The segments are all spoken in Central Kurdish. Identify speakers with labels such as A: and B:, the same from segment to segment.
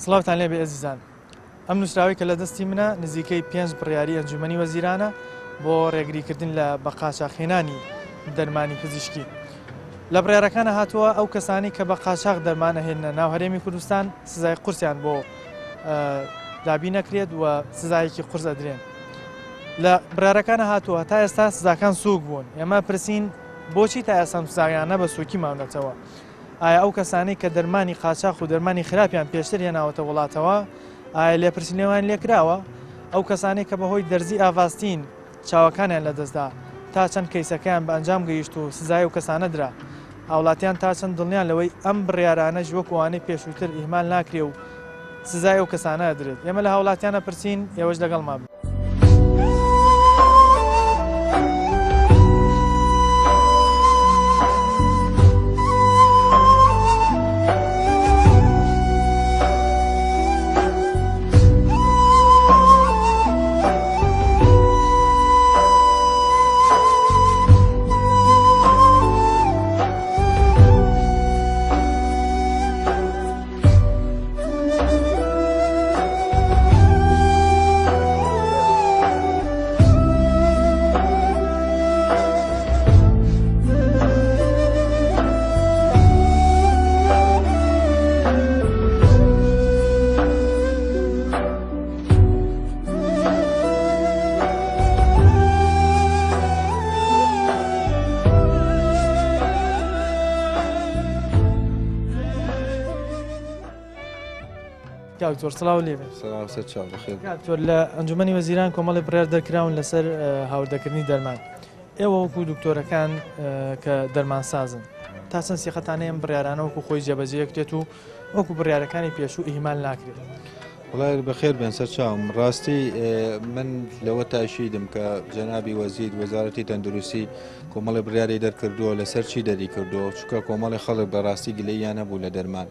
A: سڵاوتان لێبێ ئەزیزان، ئەم نووسراوی کە لە دەستی منە نزیکەی 5 بڕیاری ئەنجومەنی وەزیرانە بۆ ڕێگریکردن لە بە قاچاقهێنانی دەرمانی پزیشکی. لە بڕیارەکانە هاتووە ئەو کەسانی کە بە قاچاق دەرمانەهێنە ناو هەرێمی کوردستان سزای قورسیان بۆ دابی نەکرێت و سزایەکی قورس ئەدرێن. لە بڕیارەکانە هاتووە تا ئێستا سزاکان سووک بوون. ئێمە پرسین بۆچی تا ئێستا سزایانە بە سووکی ماونەتەوە؟ ئایا ئەو کەسانەی کە دەرمانی قاچاق و دەرمانی خراپیان پێشتر هێناوەتە وڵاتەوە ئایا لێپرسینەوەیان لێکراوە؟ ئەو کەسانەی کە بەهۆی دەرزی ئاڤاستین چاوەکانیان لەدەستدا تا چەند کەیسەکەیان بە ئەنجام گەیشت و سزای و کەسانە درا، هاوڵاتیان تا چەند دڵنیان لەوەی ئەم بڕیارانەش وەکوانەی پێشووتر ئیهمال ناکرێ و سزای و کەسانە ئەدرێت. ئێمە لە هاوڵاتیانە پرسین، ئێوەش لەگەڵمان بن. کاکتۆر سڵاو لێبێ. کاکتۆر لە ئەنجومەنی وەزیران کۆمەڵی بڕیار دەرکراون لەسەر هاوردەکردنی دەرمان. ئێوە وەکو دکتۆرەکان کە دەرمانسازن تا چەند سیقەتانەیە ئەم بڕیارانە وەکو خۆی جێبەجێکرێت و وەکو بڕیارەکانی پێشوو ئیهمال ناکرێت؟
B: وڵای بەخێر بێن سەر چاوم. ڕاستی من لەوە تاشیدم کە جەنابی وەزیر وەزارەتی تەندروستی کۆمەڵی بڕیاری دەرکردووە لەسەر چی دەری کردووە، چونکە کۆمەڵی خەڵک بەڕاستی گلەییان نەبوو لە دەرمان،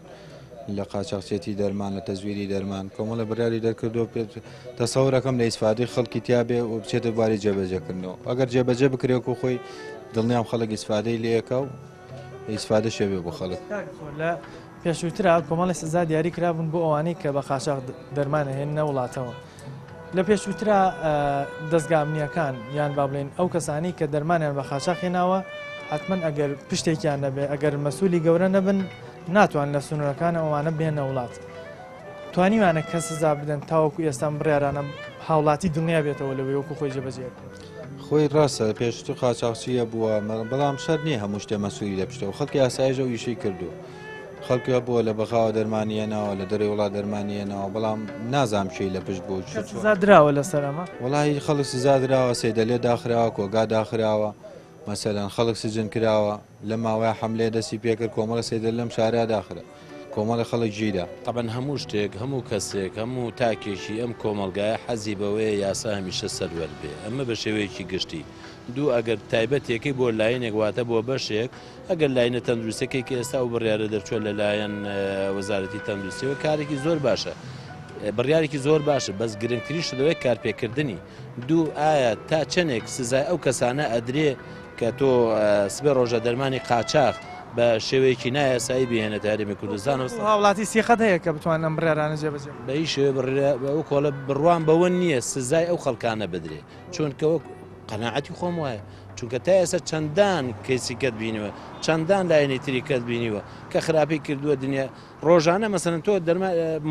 B: لە قاچاقچێتی دەرمان، لە تەزویری دەرمان. کۆمەڵە بڕیاری دەرکردو تەسەورەکەم لە ئیسفادەی خەڵکی تیابێ و بچێتە باری جێبەجێکردنەوە. ئەگەر جێبەجێ بکرێت و خۆی دڵنیام خەڵک ئیسفادەی لێەکە و ئیسفادە شێوێ بۆ خەڵک.
A: لە پێشووترا کۆمەڵی سزا دیاری کرابوون بۆ ئەوانەی کە بە قاچاق دەرمانەهێننە وڵاتەوە. لە پێشووترا دەستگا ئەمنیەکان یان با بڵێن ئەو کەسانی کە دەرمانیان بە قاچاق هێناوە حتمەن ئەگەر پشتێکیان نەبێ، ئەگەر مەسوولی گەورە نەبن ناتوان لە سنوورەکان ئەوانە بێنە وڵات. توانیوانە کە سزا بدەن تاوەکو ئێستا بڕیارانە هاوڵاتی دڵنیا بێتەوە لەوەی وەکو خۆی جێبەجێ.
B: خۆی ڕاستە پێشتر قاچاقچیە بووە، بەڵام شەر نییە هەموو شتێ مەسوولی لە پشتەوە. خەڵکی ئاساییش ئەو ئیشەی کردو، خەڵکیە بووە لە بەخاوە دەرمانیەنەوە لە دەرەوەی وڵات دەرمانیەنەوە، بەڵام نازام شەی لە پشت بۆ
A: سزا دراوە لەسەر ئەمە.
B: وڵی خەڵک سزا دراوە، سێدەلێ داخراوە، کۆگا داخراوە، مەسەلەن خەڵک سجن کراوە لە ماوەیە حملێ دەستی پێکرد کۆمەڵە سێدەل لەم شارە داخرا، کۆمەڵی خەڵک ژیدا.
C: طبعاً هەموو شتێک هەموو کەسێک هەموو تاکێکی ئەم کۆمەلگایە حەزی بەوەیە یاسا هەمیشە سەروەر بێ، ئەمە بە شێوەیەکی گشتی. دوو ئەگەر تایبەتێکی بۆ لایەنێک واتە بۆ بەشێک، ئەگەر لاینە تەندروستەکەی کە ئێستا و بڕیارە دەرچوە لە لایەن وەزارەتی تەندروستیەوە کارێکی زۆر باشە، بڕیارێکی زۆر باشە، بەس گرنگتریش لەوەی کارپێکردنی. دوو ئایا تا چەندێک سزای ئەو کەسانە ئەدرێ کە تۆ سبێ ڕۆژە دەرمانی قاچاق بە شێوەیەکی نایاسایی بهێنێتە هەرێمی کوردستان و
A: هاوڵاتی سیقەت هەیە کە بتوانن ئەم بڕیارانە جێبەجێ
C: بە هیچ شێوێ ئەو کۆڵە بڕوان بەوە نییە سزای ئەو خەڵکانە بدرێ، چونکەوە قەناعەتی خۆم وایە، چونکە تا ئێستا چەندان کەیسیکەت بینیوە، چەندان لایەنی تریکەت بینیوە کە خراپی کردووە دنیا ڕۆژانە مەسەن تۆ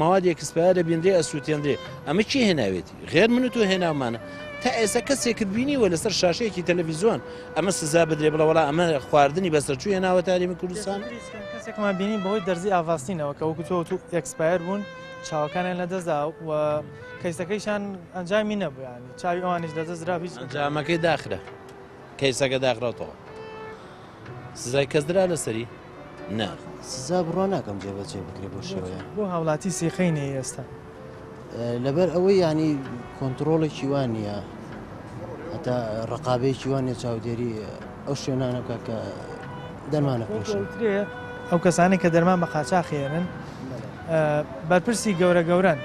C: مەوادێک سپایە لە بێندێ ئەسووتێندرێ، ئەمە چی هێناوێتی؟ غێر من و تۆ هێناومانە. تا ئێستا کەسێکت بینیوە لەسەر شاشەیەکی تەلەڤیزۆن ئەمە سزا بدرێ بڵە وڵا ئەمە خواردنی بەسەرچوو هێناوە هەرێمی کوردستان؟
A: کەسێکمان بینی بەهۆی دەرزی ئاڤاستینەوە کە وەکو تۆ ئێکسپایر بوون، چاوەکانیان لەدەستدا و کەیسەکەیشان ئەنجامی نەبوو، ینی چاوی ئەوانیش لەدەسترا، هیچ
C: ئەنجامەکەی داخرا، کەیسەکە داخراتەوە. سزای کەس درا لەسەری؟ نا،
D: سزا بڕوا ناکەم جێبەجێ بکرێ بۆ شێوەیە.
A: بۆ هاوڵاتی سیقەینێ ئێستا
D: لەبەر ئەوەی ینی کۆنتترۆڵێکی وان نیە، هەتا ڕقابەیەکی وانە چاودێری ئەو شوێنانە بکە کە دەرمانە پێشترێ
A: ئەو کەسانی کە دەرمان بە قاچاخێنن بەرپرسی گەورە گەورن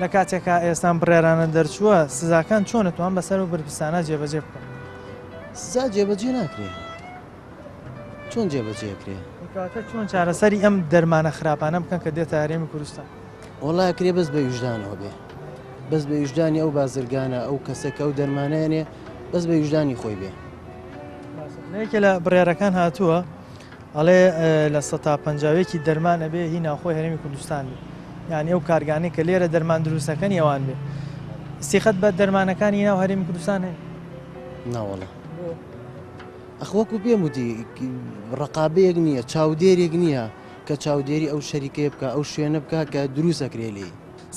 A: لە کاتێکا ئێستان بڕێرانە دەرچووە سزاکان چۆن نتوان بەسەر و بەرپرسانە جێبەجێ بکەن
D: سزا جێبەجێ ناکرێ چۆن جێبەجێکرێ
A: کاتە چۆن چارەسەری ئەم دەرمانە خراپانە بکەن کە دێتە هەرێمی کوردستان
D: وڵای کرێ بەس بە ویژدانەوە بێ بەس بە ویژدانی ئەو بازرگانە ئەو کەسەکە ئەو دەرمانەیەنێ بەس بە ویژدانی خۆی بێ
A: لەیەکێ لە بڕێرەکان هاتووە ئەڵێ لە 150 دەرمانە بێ هی ناوخۆی هەرێمی کوردستان بێ یعنی ئەو کارگانەی کە لێرە دەرمان دروستەکەن ئەوان بێ سیخەت بە دەرمانەکانی ناو هەرێمی کوردستان هەیە
D: ناوەڵە ئەخوەکو پێم وتی ڕقابەیەک نییە چاودێرێک نییە کە چاودێری ئەو شەریکەیە بکە ئەو شوێنە بکە کە دروستەکرێ لێ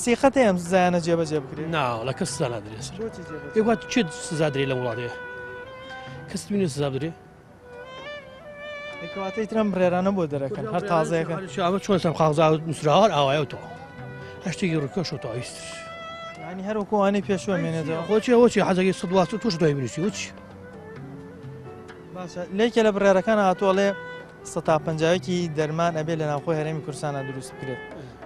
A: سیخەت ئەم زایانە جێبەجێ بکرێت
E: ناوەڵە کەس سزا نادرێت سەر یەکوات چێ سزا درێ لە وڵاتەیە کەس بینێ سزا بدرێ
A: کەواتەی ترم بڕێرانە بۆ دەرەکەن هەر تازەیەەکە
E: ئەمە چۆن سەر خاغزا نووسراوە ئاوایەوە هەشتێکی ڕکەشەوە ئایستر
A: ینی هەروکووانەی پێشوە مێنێتەوە
E: خۆچی ئەوچی حەزەکی سەدوات توش دوای بنووسی وچی
A: باشە لێکێ لە بڕێرەکان هاتووەڵێ 150 دەرمان ئەبێ لە ناوخۆی هەرێمی کوردستانە دروست بکرێت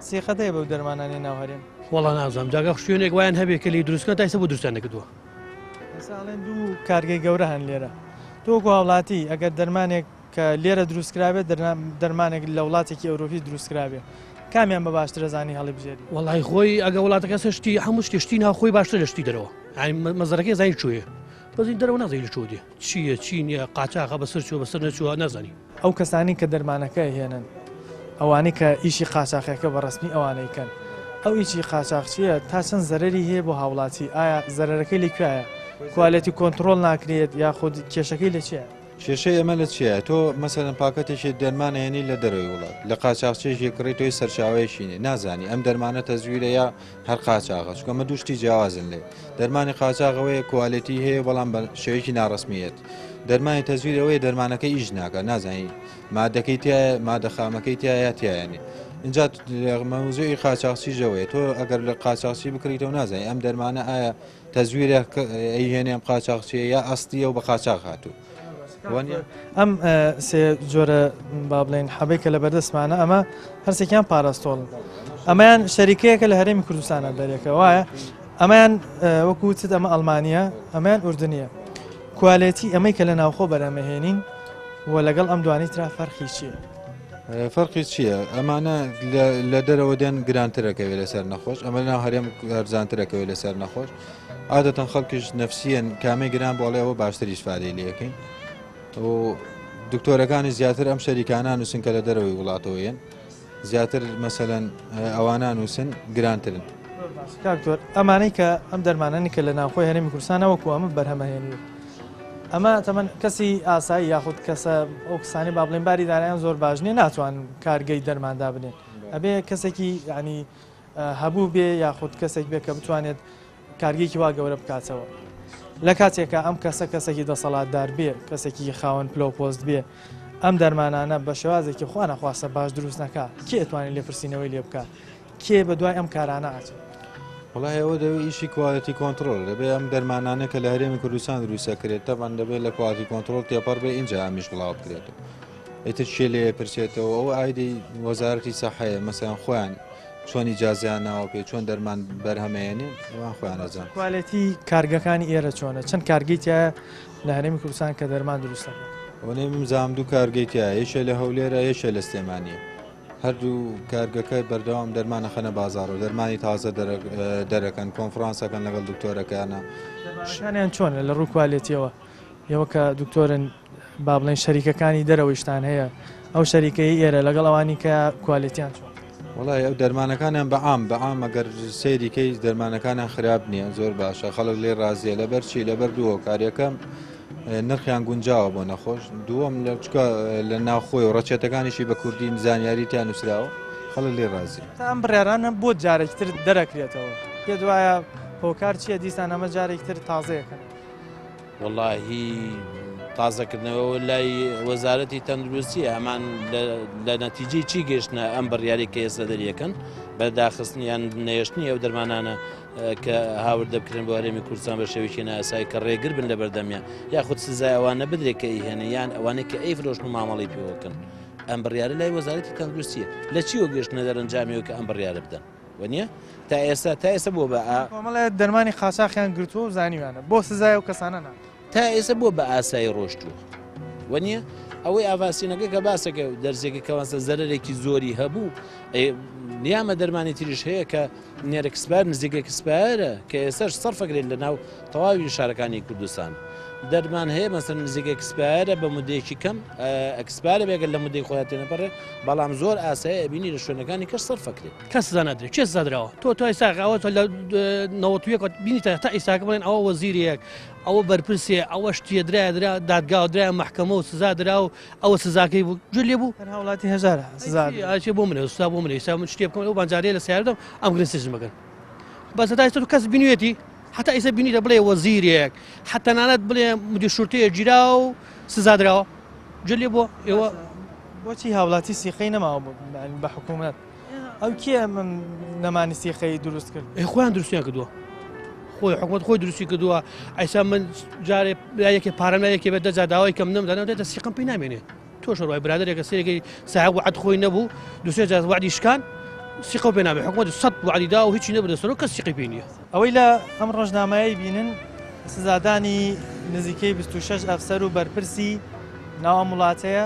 A: سیخەتەیە بەو دەرمانانی ناو هەرێم
E: وەڵا نازانم جاگە شوێنێک وایان هەبێ کە لی دروستکە تایسە بۆ دروستان نەکردووە
A: ساڵێن دوو کارگەی گەورە هەن لێرە تۆکو هاوڵاتی ئەگەر دەرمانێک کە لێرە دروستکرابێت دەرمانێک لە وڵاتێکی ئەوروپی دروستکرابێت کامیان بە باشترە زانی هەڵی بژێری
E: وڵی خۆی ئەگە وڵاتەکە سشتی هەموو شتێشتی ناوخۆی باشتر لەشتی دەرەوە مەزارەکەی زای چوێ بەزین دەرەوە نازای لە چۆدی چییە چی نییە قاچاقە بەسەر چوە بەسەر نەچووە نازانی
A: ئەو کەسانی کە دەرمانەکە هێنن ئەوانەی کە ئیشی قاچاقەکە بە ڕسمی ئەوانەیکەن ئەو ئیشی قاچاقچیە تا چەند زەرری هەیە بۆ هاوڵاتی ئایا زەرەکەی لەکوایە کوالەتی کۆنتترۆل ناکرێت یاخود کێشەکەی لە چیە
B: کێشەی ئەمە لە چییە تۆ مەسەرەن پاکەتێکی دەرمانەیەنی لە دەروی وڵات لە قاچاقچێکی کڕی تۆی سەرچاوەیەشینێ نازانی ئەم دەرمانە تەزویرە یا هەر قاچاقە چکەمە دوشتی جیاوازن لێ دەرمانی قاچاقەوەی کوالەتی هەیە بەڵام بە شێوەیەکی ناڕسمیێت دەرمانی تەزویرەوەی دەرمانەکەی ئیش ناکە نازانی مادەکەی تایە مادە خامەکەی تایە تایانی اینجا مەوزوعی قاچاقچی ژەوەیە تۆ ئەگەر لە قاچاقچی بکریتەوە نازانی ئەم دەرمانە ئایا تەزویرە ئەیهێنێ ئەم قاچاقچیە یا ئەستیە و بە قاچاق هاتوو
A: ئەم سێ جۆرە با بڵێن حەبەی کە لە بەردەستمانە ئەمە هەرسێکیان پاراستۆڵن ئەمەیان شەریکەیەکە لە هەرێمی کوردستانە دەرێکە وایە ئەمەیان وەکووتت ئەمە ئەڵمانیا ئەمەیان ئوردنیە کوالێتی ئەمەی کە لە ناوخۆ بەرەمەهێنین و لەگەڵ ئەم دوانی ترا فەرقی چییە؟
B: فەرقی چییە؟ ئەمانە لە دەرەوە دێن گرانترەکەوێت لەسەر نەخۆش ئەمە ناو هەرێم هەرزانترەکەوێت لەسەر نەخۆش عادەتەن خەڵکیش نەفسیەن کامی گران بۆڵێەوە باشتری ئیسفادەی لەکەین و دکتۆرەکانی زیاتر ئەم شەریکانان نووسن کە لە دەرەوەی وڵاتەوەیەن زیاتر مەسەلەن ئەوانان نووسن گرانترن
A: کاکتۆر ئەمانەی کە ئەم دەرمانانی کە لە ناوخۆی هەرێمی کوردستانە وەکو ئەمە بەرهەمەهێنی ئەمە تەمەەن کەسی ئاسایی یاخود کەسە ئەو کسانی با بڵێن باری دارایان زۆر باش نیە ناتوان کارگەی دەرماندا بنێن ئەبێ کەسێکی ینی هەبوو بێ یاخود کەسێک بێ کە بتوانێت کارگەیەکی وا گەورە بکاتەوە لە کاتێکە ئەم کەسێکی دەسەڵاتدار بێ کەسێکی خاوەن پلۆپۆست بێ ئەم دەرمانانە بە شێوازێکی خوا نەخواستە باش دروست نەکا کێ ئەتوانێت لێپرسینەوەی لێ بکات کێ بە دوای ئەم کارانە ئاچێت
B: وڵای ئەوە دەوێت ئیشی کوالەتی کۆنتترۆل دەبێ ئەم دەرمانانە کە لە هەرێمی کوردستان دروستەکرێت تەبان دەبێت لە کوالەتی کۆنتترۆل تێپەڕ بێ اینجا ئەمیش بڵاو بکرێتەوە ئیتر شێ لێ پرسێتەوە ئەو ئایدی وەزارەتی سەحەیە مەسەیان خۆیان چۆنی جازیان ناوە پێ چۆن دەرمان بەرهەمەیەنێ ئەوان خۆیان ئەزان
A: کوالەتی کارگەکانی ئێرە چۆنە چەند کارگەیتە لە هەرێمی کوردستان کە دەرمان دروستەکە
B: وەنێ بمزام دوو کارگەیتە یەشە لە هەولێرە یەشە لە سلێمانیە هەردوو کارگەکە بەردەوام دەرمانە خەنە بازار و دەرمانی تازە دەرەکەن کۆنفرانسەکەن لەگەڵ دکتۆرەکانە
A: شانیان چۆنە لە ڕوو کوالێتیەوە ئێوە کە دکتۆرن با بڵێن شەریکەکانی دەرەوەیشتان هەیە ئەو شەریکەی ئێرە لەگەڵ ئەوانی کە کوالێتیان چۆن
B: وڵای ئەو دەرمانەکانیان بەعام ئەگەر سێریکەی دەرمانەکانیان خراپ نییە زۆر باشە خەڵک لێ ڕازیە لەبەر چی لەبەر دووە کاریەکەم نرخیان گونجاوە بۆ نەخۆش دووەم لە چکە لە ناوخۆی و ڕەچێتەکانیشی بە کوردی زانیاریتیان نووسراوە خەڵک لێ ڕازی
A: ئەم بڕێرانە بۆ جارێکتر دەرەکرێتەوە پێ دوایە هۆکار چییە دیسان ئەمە جارێکتر تازەیەکەن
C: واللهی تازەکردنەوە لای وەزارەتی تەندروستی ئەمان لە نەتیجەی چی گەشتنە ئەم بڕیاری کە ئێستا دەریەکەن بەداخستنیان نێشتنی ئەو دەرمانانە کە هاورد دەبکرێن بۆ هەرێمی کوردستان بە شێوەیەکی ناسایی کە ڕێگر بن لە بەردەمیان یاخود سزای ئەوانە بدرێت کە ئیهێنە یان ئەوانەی کە ئەی فرۆشن و مامەڵی پێوەکەن ئەم بڕیارە لای وەزارەتی تەندروستیە لە چیوە گەشتنە دەرەنجامیەوە کە ئەم بڕیارە بدەن وەنیە تا ئێستا بۆ بە
A: کۆمەڵێ دەرمانی قاچاقیان گرتووە و زانیوانە بۆ سزای و کەسانە نا
C: تا ئێستا بۆ بە ئاسایی ڕۆشتووە وەنیە ئەوەی ئاڤاسینەکە کە باسەکە دەرزێکی کەوانسە زەرێکی زۆری هەبوو نیامە دەرمانی تریش هەیە کە نێرەکسپار نزیکە کسپارە کە ئێسش سەرفەگرێت لە ناو تەواوی شارەکانی کوردستان دەرمان هەیە مەسەر نزیکە کسپارە بە مودەیەکی کەم ئەکسپارە بێگەل لە مودەی خۆیان تێنەپەڕێ بەڵام زۆر ئاسایی ئەبینی لە شوێنەکانی کەس سەرفەکرێت
E: کەس زانادرێت چێ زادراوە تۆ ئێساەوە لە نەوەتویەک بینیتە تا ئێساکە بڵێن ئەوە وەزیرێک ئەوە بەرپرسێ ئەوە شتێ درا دادگاودرای محکەمە و سزا درا و ئەوە سزاکەی بوو جوێ لێ بوو
A: هەوڵاتی هەژارە
E: سزاچێ بۆ منێ ستا بۆ منێ من شتێ بکەم ئەو بانجارەیە لە سیاردەم ئەم گرن سزم بگەن بەس تا ئێستا کەس بینوێتی حتا ئێستا بینیتە بڵێ وەزیرێک حتا نانەت بڵێ مدیر شورتەیە گیرا و سزا درراوە جوێ لێ بۆ ئێوە
A: بۆچی هاوڵاتی سیخەی نەماوە بە حکوومەت ئەو کێ من نەمانی سیخەی دروست کرد
E: خۆیان دروستیان کردووە خۆی حکومت خۆی دروستی کردووە ئەیسا من جارێ یەکێ پارەم یەکێ بە دەجا داوای کەم نەمدانەوە دێتە سیقم پێی نامێنێ تۆش ڕای برادێکە سێرەکەی ساحب وعد خۆی نەبوو دوسێ جار وعدی شکان سیقە پێ نامێ حکومەت 100 وعدی دا و هیچی نەبوو دەسەرەوە کەس سیقی پێی نییە
A: ئەوەی لە ئەم ڕۆژنامەیە بینن سزادانی نزیکەی 26 ئەفسەر و بەرپرسی ناوە وڵاتەیە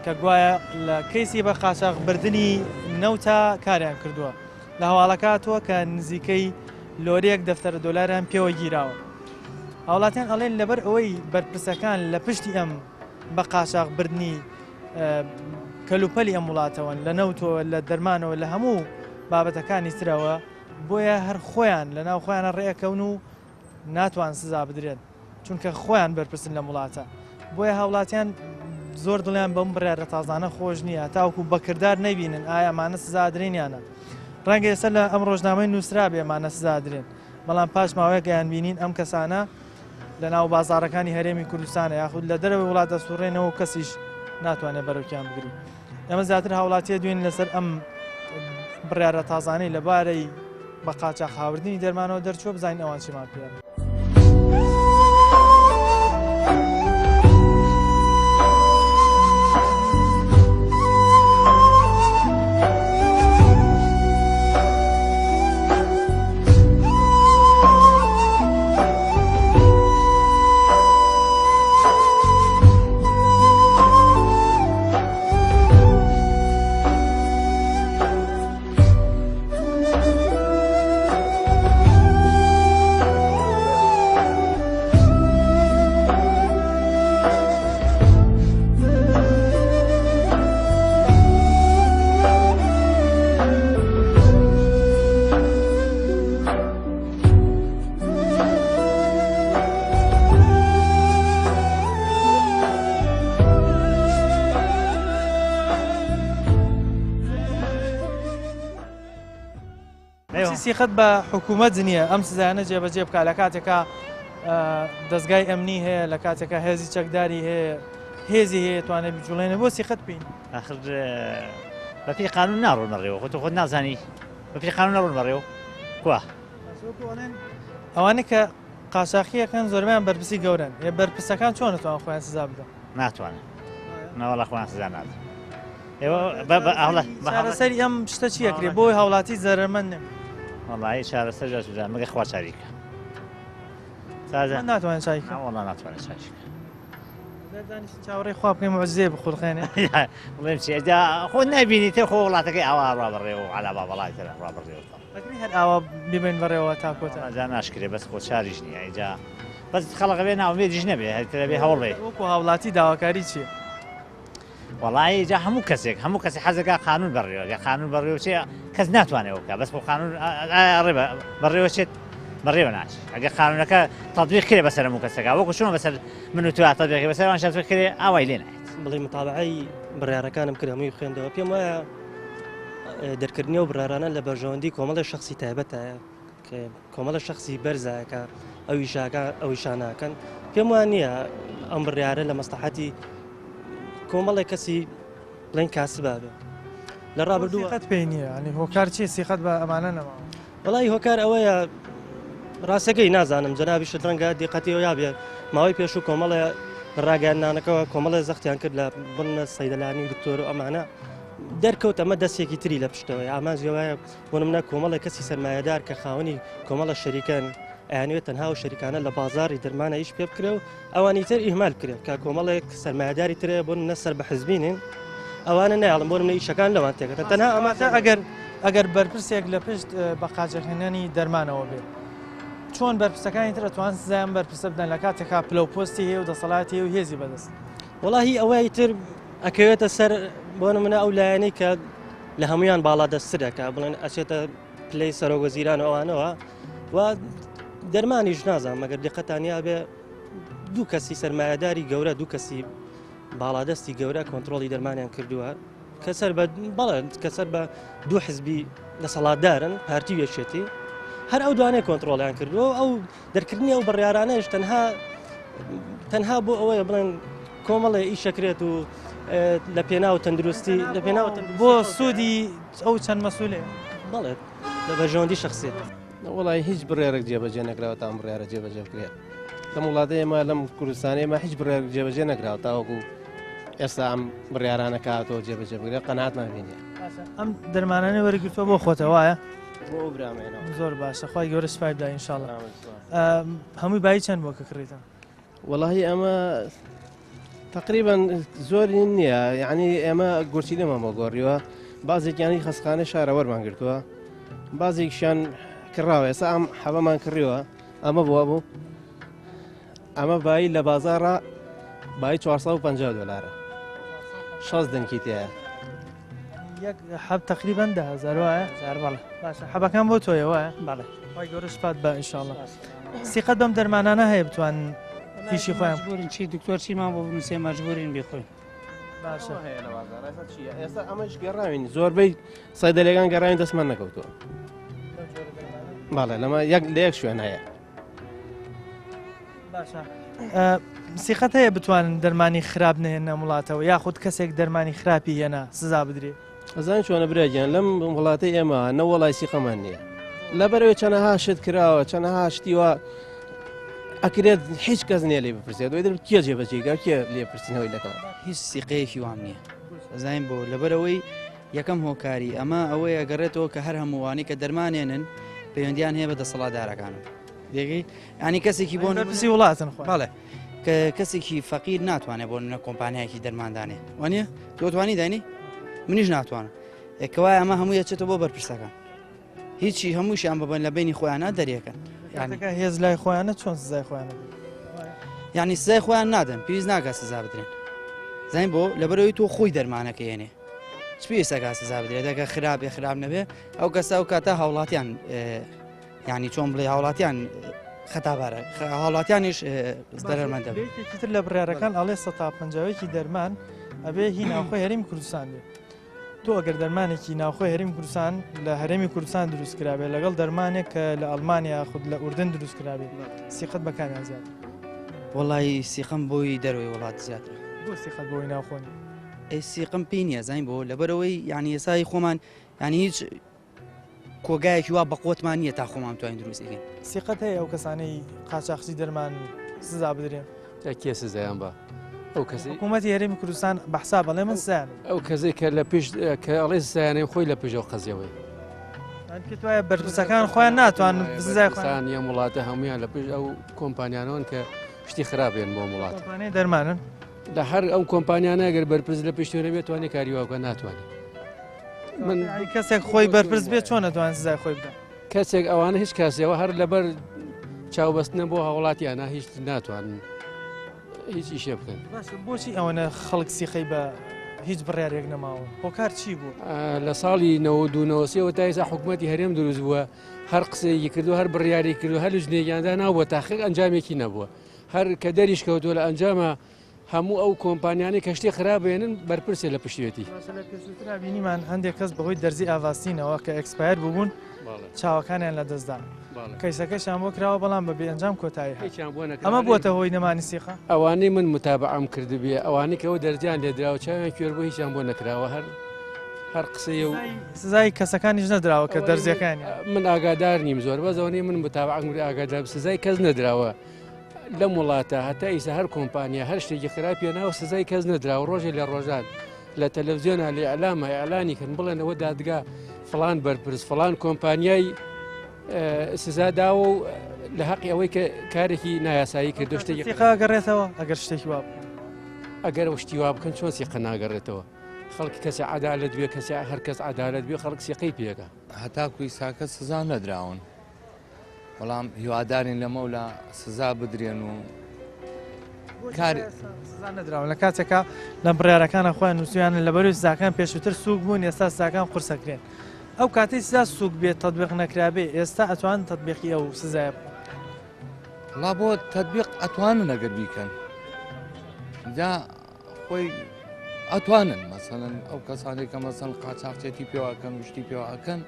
A: کە گوایە لە کەیسی بە قاچاقبردنی نەوتا کاریان کردووە لە هەواڵەکاتەوە کە نزیکەی لۆرێک دەفتەرە دۆلاریان پێوە گیراوە هاوڵاتیان ئەڵێن لەبەر ئەوەی بەرپرسەکان لە پشتی ئەم بە قاچاقبردنی کەلوپەلی ئەم وڵاتەوەن لە نەوتەوە لە دەرمانەوە لە هەموو بابەتەکانی ترەوە بۆیە هەر خۆیان لە ناو خۆیانە ڕێەکەون و ناتوان سزا بدرێن چونکە خۆیان بەرپرسن لە وڵاتە بۆیە هاوڵاتیان زۆر دڵیان بەم بڕیارە تازانە خۆش نییە تاوکو بەکردار نەبینن ئایا ئەمانە سزادرێنیانە ڕەنگە ئێستا لە ئەم ڕۆژنامەی نووسرا بێ ئەمانە سزادرێن بەڵام پاش ماوەیە گەیان بینین ئەم کەسانە لە ناو بازاڕەکانی هەرێمی کوردستانە یاخود لە دەرەوەی وڵاتە سوڕێنەوە کەسیش ناتوانێت بەرەوکیان بگری ئەمە زیاتر هاوڵاتیە دوێن لەسەر ئەم بڕیارە تازانەی لەبارەی بە قاچاق هاوردنی دەرمانەوە دەرچوە بزانین ئەوان چیمان پێ سیخەت بە حکوومەت نییە ئەم سزانە جێبەجێ بکە لە کاتێکە دەستگای ئەمنی هەیە لە کاتێکە هێزی چەکداری هەیە هێزی هەیە توانێت بجوڵێنە بۆ سیخەت بین
F: آخر بەپی قانون ناڕۆن بەڕێوە خۆت نازانی بەپی قانون نەڕۆن بەڕێوە کووە
A: ئەوانە کە قاچاقیەکان زۆربیان بەرپرسی گەورن ێ بەرپرسەکان چۆنتوان خۆیان سزا بدەن
F: ناتوانن ناوەڵا خۆیان سزا نادەن
A: چارەسەری ئەم شتە چیەکرێ بۆی هاوڵاتی زەرمەند نێ
F: وڵی چارەسەر مەگە خوا چاریکە
A: ناتوانێت چایکە
F: وڵا ناتوانێت چاریکە
A: چاوەڕێی خوا بکەین مەعجزەیە بخوڵخێنێ
F: بڵێم چێجا خۆ نبینی تێ خۆ وڵاتەکەی ئاوا ڕابڕێەوە علا بەڵای تر ڕابڕێەوە
A: هەر ئاوا ببین بەڕێەوە تاکۆتە
F: جا ناشکرێ بەس خۆ چاریش نییە ئەیجا بەس خەڵق بێ ناوێژ نەبێ هەرکرێ هەوڵێ
A: وەکو هاوڵاتی داواکاری چییە؟
F: وڵی جا هەموو کەسی حەزەکە قانون بەڕێەوە قانون بەڕێوە چێ کەس ناتوانێت بکە بەس بۆ قانون ڕێ بەڕێوە چێت بەڕێوە ناچ ئەگە قانونەکە تەطبیق کرێ بەسەر هەموو کەسەکە وەکو چۆن بەسەر من و تو تەطبیقی بەسەروان شەت کرێ ئاوای لێ نایێت
G: بڵێ متابعی بڕیارەکانم کرد هەمووی خوێندەوە پێم وایە دەرکردنی و بڕارانە لە بەرژەوەندی کۆمەڵی شخصی تایبەتە کە کۆمەڵە شخصی بەرزایەکە ئەوی شاناکەن پێم وان نییە ئەم بڕیارە لە مەستەحەتی کۆمەڵی کەسی بڵێن کاسبە بێ لە ڕابردوو
A: سیخەت پێی نییە ینی هۆکار چی سیخەت بە ئەمانە نەما
G: وڵی هۆکار ئەوەیە ڕاستەکەی نازانم جەنابی شت ڕەنگە دیقەتیەوە یابێ ماوەی پێش و کۆمەڵە ڕاگەیاندانەکەەوە کۆمەڵی زەختیان کرد لە بن سەیدەلانی و دکتۆر و ئەمانە دەرکەوت ئەمە دەستێکی تری لە پشتەوەی ئامانجیێوایە بۆ منە کۆمەڵی کەسی سەرمایهدار کە خاوەنی کۆمەڵە شەریکان ئەیانوێت تەنها و شەریکانە لە بازاری دەرمانە ئیش پێ بکرێ و ئەوانی تر ئیهمال کرێت کە کۆمەڵێک سەرمایهداری ترێ بۆ نەسەر بە حزبینین ئەوانە نایڵم بۆ منە ئیشەکان لەوان تێکەکە تەنها ئەماتە
A: ئەگەر بەرپرسێک لە پشت بە قاچەکهێنانی دەرمانەوە بێت چۆن بەرپرسەکانی ترە توان سزایان بەرپرسە بدەن لە کاتێکا پلەپۆستی هەیە و دەسەڵاتی و هێزی بەدەست
G: وڵی ئەوەی تر ئەکەوێتە سەر بۆ منە ئەو لایەنەی کە لە هەمویان باڵا دەسترەکە بڵێن ئەچێتە پلەی سەرۆگەزیران ئەوانەوە و دەرمانیش نازانم مەگەر دقەتانیا بێ دوو کەسی سەرمایهداری گەورە دوو کەسی باڵادەستی گەورە کۆنتترۆلی دەرمانیان کردووە کەسەر بە بەڵێ کەسەر بە دوو حزبی دەسەڵاتدارن پارتی وێشێتی هەر ئەو دوانێ کۆنتترۆلیان کردووە ئەو دەرکردنی ئەو بڕیارانەش تەنها بۆ ئەوەیە بڵێن کۆمەڵێ ئیشەکرێت و لە پێناو تەندروستی لە پێناو
A: بۆ سوودی ئەو چەند مەسئولێ
G: بڵێت لە بەژەوەندی شخصێت
H: وڵی هیچ بڕێرەك جێبەجێ نەکراوە تام بڕیارە جێبەجێ بکرێت لەم وڵاتە ئێمە لەم کوردستانەیەمە هیچ بڕێرەك جێبەجێ نەکراوە تاوەکو ئێستا ئەم بڕیارانە کاتەوە جێبەجێ بکرێت قەناعەتمان بینێ
A: ئەم دەرمانانە وەرگرتووە بۆ خۆتەوە وایە
H: بۆ برامێنەوە
A: زۆر باشە خی گەورە سپای بدای ئینشاڵڵا هەمووی بای چەند بۆ کە کڕیتن
H: وڵی ئەمە تقریبا زۆری نییە یعنی ئێمە گورچی لەمەمە گۆڕیوە بازێکیانی خەسخانە شارە وەرمان گرتووە بازێکشیان کراوە ئێستا ئەم حەبەمان کڕیوە ئەمە بووە بوو ئەمە بایی لە بازارە بای 450 دلارە 6 دەنکی تایە
A: یەک حەب تقریبان 10,000 وایە باشە حەبەکان بۆ تۆیە وایە
G: بەڵێ
A: خی گەورە سپات بە ئینشاڵڵا سیقەت بەم دەرمانانە هەیە بتوان پیشی خۆیان
I: مجبورین چی دکتۆر چیمان بۆ بنووسێ مەجبورین بخۆین
A: باشە
H: ئێستا ئەمەش گەڕاوین زۆربەی سەیدەلێکان گەڕاوین دەستمان نەکەوتووە باڵێ لەمە لە یەک شوێن هەیە
A: باشە سیقەت هەیە بتوانن دەرمانی خراپ نهێنە وڵاتەوە یاخود کەسێک دەرمانی خراپی هێنا سزا بدرێ
H: ئەزان چۆنە برێگیان لەم وڵاتی ئێمە نەوەڵای سیقەمان نییە لەبەرەوەی چەنەها شت کراوە چەنەها شتیوە ئەکرێت هیچ کەس نییە لێ بپرسێت دوای دەر کێ جێبەجێگا کێ لێپرسینەوەی دەکەوە
J: هیچ سیقەیەکی وام نییە ئەزانین بۆ لەبەرەوەی یەکەم هۆکاری ئەمە ئەوەیە گەڕێتەوە کە هەر هەمووانی کە دەرمانێنن پەیوەندیان هەیە بە دەسەڵاتدارەکانە دێگەی ینی کەسێکی بۆ
A: نەپرسی وڵاتن
J: بەڵێ کە کەسێکی فەقیر ناتوانێت بۆ نە کۆمپانیایەکی دەرماندانێ وانە تۆتوانی دانی منیش ناتوانم ئەکەوای ئەمە هەموو یەچێتەوە بۆ بەرپرسەکان هیچی هەمووشیان ببن لە بینی خۆیانە دەریەکەن
A: هێز لای خۆیانە چۆن سزای خۆیانە
J: یعنی سزای خۆیان نادەن پێویست ناکات سزا بدرێن زین بۆ لەبەرەوەی تۆ خۆی دەرمانەکە هێنێ چ پێویستەکە سزا بدرێت دەکە خراپێ خراپ نەبێ ئەو کەسا و کاتە هاوڵاتیان ینی چۆن بڵێ هاوڵاتیان خەتابارە هاوڵاتیانیش دەرمەندە
A: تر لە بڕیارەکان ئەڵێ 150 دەرمان ئەبێ هی ناوخۆی هەرمی کوردستان بێ تۆ ئەگەر دەرمانێکی ناوخۆی هەرمی کوردستان لە هەرێمی کوردستان دروست کرابێ لەگەڵ دەرمانێک کە لە ئەڵمانیا خود لە ئوردن دروست کرابێت سیقەت بەکامیان زیاد
J: وڵی سیقم بۆی دەروی وڵات زیاتر
A: بۆ سیقەت بۆی ناوخۆنی
J: ئەی سیقم پێی نییە زین بۆ لەبەرەوەی ینی ئێسای خۆمان ینی هیچ کۆگایەکی وا بەقوتمان نییە تا خۆمان توانین دروستیکەین
A: سیقەت هەیە ئەو کەسانەی قاچاقچی دەرمان سزا بدرێن
K: کێ سزایان بە ئەو کەسی
A: حکوومەتی هەرێمی کوردستان بەحسا بەڵێ من سیان
K: ئەو کەسێک کە لە پێش کە ئەڵێ سیانەی خۆی لە پێشەوە قەزیەوەی
A: پێت وایە بەرپرسەکان خۆیان ناتوان سزای خۆیان
K: یەم وڵاتە هەمویان لە پێش ئەو کۆمپانیانەوە کە شتی خراپێن بۆ وڵات
A: کۆمپانیای دەرمانن
K: لە هەر ئەو کۆمپانیانە ئەگەر بەرپرس لە پێشتوێنە بێت توانێت کاریواکە ناتوانێت
A: من کەسێک خۆی بەرپرس بێت چۆن نەتوان سزای خۆی بدە
K: کەسێک ئەوانە هیچ کاسیەوە هەر لەبەر چاوبەستنە بۆ هاوڵاتیانە هیچ ناتوانن هیچ ئیشێ بکەن
A: بۆچی ئەوەنە خەڵک سیخەی بە هیچ بڕیارێک نەماوە هۆکار چی بوو
K: لە ساڵی 1990 تا ئێستا حکوومەتی هەرێم دروست بووە هەر قسەیەکی کردو هەر بڕیاری کردو هەر ژنێکیاندا ناوە تاخیق ئەنجامێکی نەبووە هەر کە دەریش کەوتووە لە ئەنجامە هەموو ئەو کۆمپانیانی کە شتێک خراپێنن بەرپرسێ لە پشتێتی
A: بینیمان هەندێک کەس بەهۆی دەرزی ئاواستینەوە کە ئەکسپایر بووبوون چاوەکانیان لە دەستدا کەیسەکەشیان بۆ کراوە بەڵام بەبێ ئەنجام کۆتایی ئەمە بووەتە هۆی نەمانی سیخە
K: ئەوانەی من متابعەم کردبێ ئەوانەی کەەوە دەرجیان لێدراوە چاویان کوێر بۆ هیچیان بۆ نەکراوە هەر قسەیە و
A: سزای کەسەکانیش نەدراوە کە دەرزیەکانی
K: من ئاگادار نیم زۆر بەزەوەی من متابعەم ئاگادار سزای کەس نەدراوە لەم وڵاتە هەتا ئیسا هەر کۆمپانیا هەر شتێکی خراپیە ناوە سزای کەس نەدرا و ڕۆژێ لە ڕۆژان لە تەلەڤزیۆنە لە ئەلامە ئەلانی کردن بڵێنەوە دادگا فڵان بەرپرس فڵان کۆمپانیای سزا داوە و لە حەقی ئەوەی کە کارێکی نایاسایی کردو شتێکی
A: گەڕێتەوە ئەگەر شتێکی واب
K: ئەگەر شتی وا بکەن چۆن سیقە ناگەڕێتەوە خەڵکی کەسی عەدالەت بێ کەسی هەر کەس عەدالەت بێ خەڵک سیقەی پێەکە
L: هەتاکوی ساکە سزا نەدراون بەڵام هیوادارین لەمەولا سزا بدرێن و
A: سزا نەدراون لە کاتێکە لە بڕیارەکانە خۆیان نووسیانە لە بەروی سزاکان پێشووتر سووک بوون ئێستا سزاکان قورسەکرێن ئەو کاتەی سزا سووک بێت تەطبیق نەکرابێ ئێستا ئەتوان تەطبیقی ئەو سزایە
L: لا بۆ تەطبیق ئەتوانن ئەگەر بیکەن جا خۆی ئەتوانن مەسەڵەن ئەو کەسانێک کە مەسەڵ قاچاقچێتی پێواکەن وشتی پێواکەن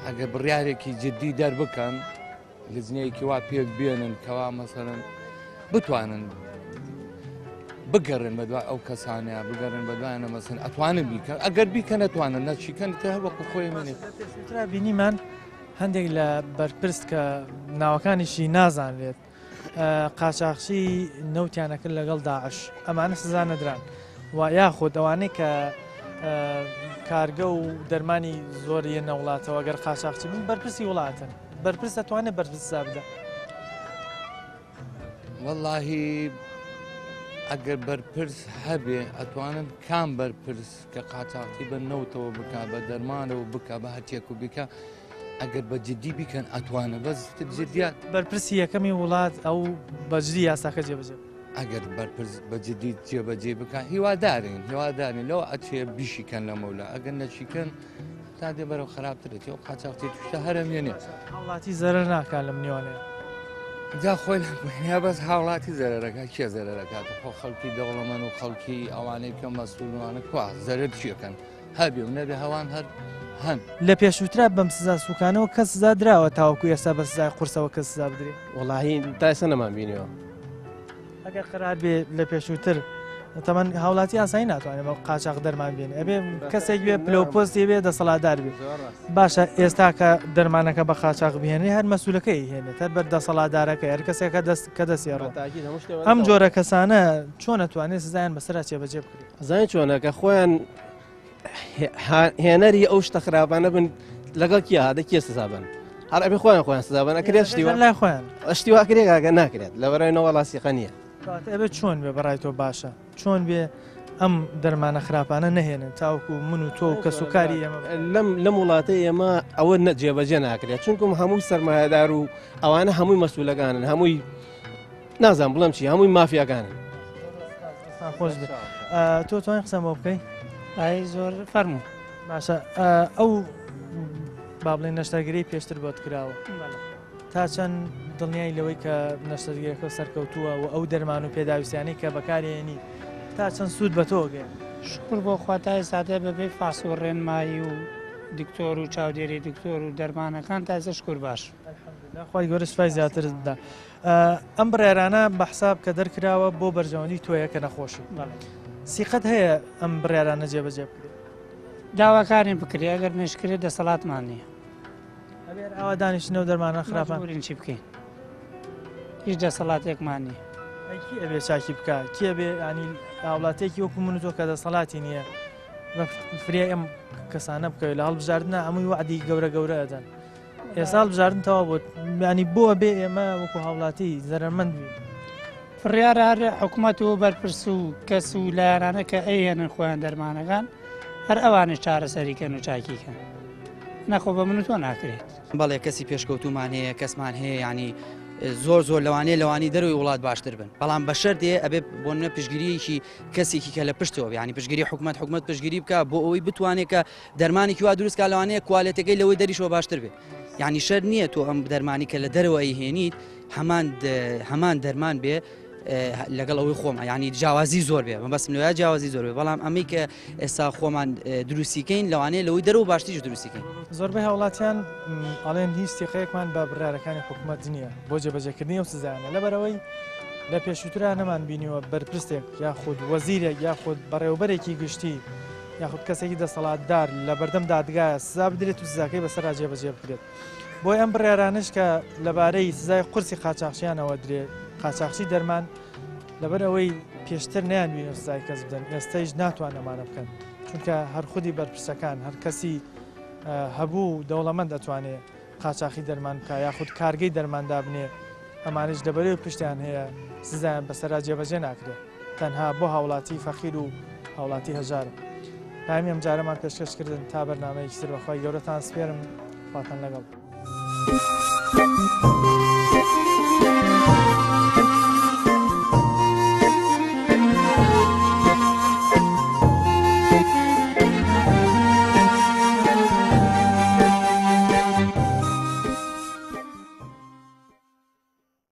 L: ئەگەر بڕیارێکی جددی دەربکەن لزنەیەکی وا پێک بێنن کەوا مەسەڵەن بتوانن بگەڕن بەدوای ئەو کەسانەیە بگەڕن بەدوایانە مەسەن ئەتوانن بیکەن ئەگەر بیکەن ئەتوانن نەچیکەن تە وەکو خۆی منێت
A: بینیمان هەندێک لە بەرپرست کە ناوەکانیشی نازانێت قاچاقچی نەوتیانەکرد لەگەڵ داعش ئەمانە سزا نەدران و یاخود ئەوانەی کە کارگە و دەرمانی زۆریە نەوڵاتەوە گەر قاچاقچی من بەرپرسی وڵاتن بەرپرس دەتوانێت بەرپرس سزا بدە
L: واللهی ئەگەر بەرپرس هەبێ ئەتوانن کام بەرپرس کە قاچاقچی بە نەوتەوە بکە بە دەرمانەوە بکە بە هەتێک و بکە ئەگەر بە جددی بیکەن ئەتوانە بەس جدیات
A: بەرپرسی یەکەمی وڵات ئەو بەجددی یاساکە جێبەجێ
L: ئەگەر بەرپرس بە جددی جێبەجێ بکە هیوادارین لەوە ئەچێ بیشیکەن لە مەولا ئەگەر نەچیکەن تا دێ بەرەو خراپترێتی و قاچاقچی توشتە هەرەمێنێت
A: وڵاتی زەرەر ناکات لە منیوانەیە
L: جا خۆی لە بەس هاوڵاتی زەرەرەکە کێ زەرەرەکات خۆ خەڵکی دەوڵەمەند و خەڵکی ئەوانەی کە مەسئولوانە کوا زەرەر چیەکەن هەبێ و نەبێ هەوان هەر هەن
A: لە پێشووترا بەم سزا سوکانەوە کە سزا درراوە تاوەکو ئێستا بە سزای قورسەوە کە سزا بدرێت
H: وڵاهی تا ئێستا نەمان بینیەوە
A: ئەگەر قەرار بێ لە پێشووتر تەمەەن هاوڵاتی ئاسایی ناتوانێت بە قاچاق دەرمان بێن ئەبێ کەسێک بێ پلۆپۆستی بێ دەسەڵاتدار بێت باشە ئێستا کە دەرمانەکە بە قاچاق بهێنێ هەر مەسوولەکەی هێنێت هەر بەر دەسەڵاتدارەکە هەر کەسێکە کە دەستێڕ ئەم جۆرە کەسانە چۆن نەتوانێت سزایان بەسرا چێبەجێ بکرێت
H: زانین چۆنە کە خۆیان هێنەری ئەو شتە خراپانە بن لەگەڵ کیە هادە کێ سزابن هەر ئەبێ خۆیان خۆیان سزابن ئەکرێت شتیوە
A: لای خۆیان
H: شتی واکرێک ئاگە ناکرێت لەبەرەوەی وەڵاسیقە نییە
A: ئەبێ چۆن بێ بەڕای تۆ باشە چۆن بێ ئەم دەرمانە خراپانە نەهێنن تاوکو من و تۆ و کە سوکاری ئێمە
H: لەم وڵاتی ئێمە ئەوە جێبەجێ ناکرێت چونکم هەمووی سەرمایهدار و ئەوانە هەمووی مەسئولەکانن هەمووی نازان بڵم چی هەمووی مافیاکانن
A: خۆش بێت تۆ توانین قسەم بۆ بکەی
I: ئای زۆر فەرموو
A: باشە ئەو با بڵێن نەشتەرگەری پێشتر بۆت کراوە تا چەند دڵنیایی لەوەی کە نەشتەرگەریەکە سەرکەوتووە و ئەو دەرمان و پێداویستیانەی کە بەکارێنی تا چەند سوود بە تۆ گەێن
I: شکر بۆ خواتای سادە بەبێ فاس و ڕێنمایی و دکتۆر و چاودێری دکتۆر و دەرمانەکان تازە شکر باش
A: خی گەورە سوپای زیاتر بدا ئەم بڕێرانە بە حساب کە دەرکراوە بۆ بەرژەوەندی تۆیە کە نەخۆشی سیقەت هەیە ئەم بڕێرانە جێبەجێ بکرێت
I: داواکارین بکرێ ئەگەر نشکرێت دەسەڵاتمان نییە
A: ئەبێر ئەوە دانیشتنەوە دەرمانە خراپان
I: چی بکەین هیچ دەسەڵاتێکمان نییە
A: کی ئەبێ چاکی بکە کێ بێ ینی وڵاتێکی وەکو من و تۆ کە دەسەڵاتی نییە فریا ئەم کەسانە بکەوێت لە هەڵبژاردنە هەمووی وعدی گەورە گەورە دەدەن ئێستا هەڵبژاردنەوە بۆ ینی بۆ بێ ئێمە وەکو هاوڵاتی زەرمەند بین
I: فڕیارە هەر حکوومەت و بەرپرس و کەس و لایەنانە کە ئەیهێنن خۆیان دەرمانەکان هەر ئەوانش چارەسەریکەن و چاکیکەن نەخۆ بە من و تۆ ناکرێت
J: بەڵێ کەسی پێشکەوتومان هەیە کەسمان هەیە ینی زۆر لەوانی دەروی وڵات باشتر بن بەڵام بە شەردێ ئەبێ بۆ منە پشگیریەکی کەسێکی کە لە پشتەوە ینی پشگیری حکوومەت پشگیری بکە بۆ ئەوەی بتوانێت کە دەرمانێکی وا دروستکە لەوانەیە کوالێتەکەی لەوەی دەریشەوە باشتر بێت یعنی شەر نییە تۆ ئەم دەرمانی کە لە دەرەوە هێنیت هەمان دەرمان بێ لەگەڵ ئەوەی خۆمە ینی جیاوازی زۆر بێ بەسم لەوە جیاوازی زۆر بێ بەڵام ئەمەی کە ئێستا خۆمان دروستیکەین لەوانەیە لەوەی دەرەوە باشتیش دروستیکەین
A: زۆربەی هاوڵاتیان ئەڵێن هیچ تێقەیەکمان بە بڕارەکانی حکوومەت نییە بۆ جێبەجێکردنی و سزانە لەبەرەوەی لە پێشووترا نەمان بینیوە بەرپرسێک یاخود وەزیرێک یاخود بەڕێوەبەرێکی گشتی یاخود کەسێکی دەسەڵاتدار لە بەردەم دادگایە سزا بدرێت و سزاکەی بەسەر جێبەجێ بکرێت بۆی ئەم بڕێرانش کە لەبارەی سزای قورسی قاچاقچیانەوە درێت قاچاقچی دەرمان لەبەر ئەوەی پێشتر نیانوینە سزای کەس بدەن ئێستایش ناتوان ئەمانە بکەن چونکە هەر خودی بەرپرسەکان هەر کەسی هەبوو دەوڵەمەند دەتوانێت قاچاقی دەرمان بکە یاخود کارگەی دەرماندا بنێ ئەمانش دەبەرەوە پشتیان هەیە سزایان بەسەرا جێبەجێ ناکرێت تەنها بۆ هاوڵاتی فەقیر و هاوڵاتی هەژارم دامی ئەم جارەمان پێشکەشکردن تا بەرنامەیەکی تر بەخوای گەورەتان سپێرم خواتان لەگەڵ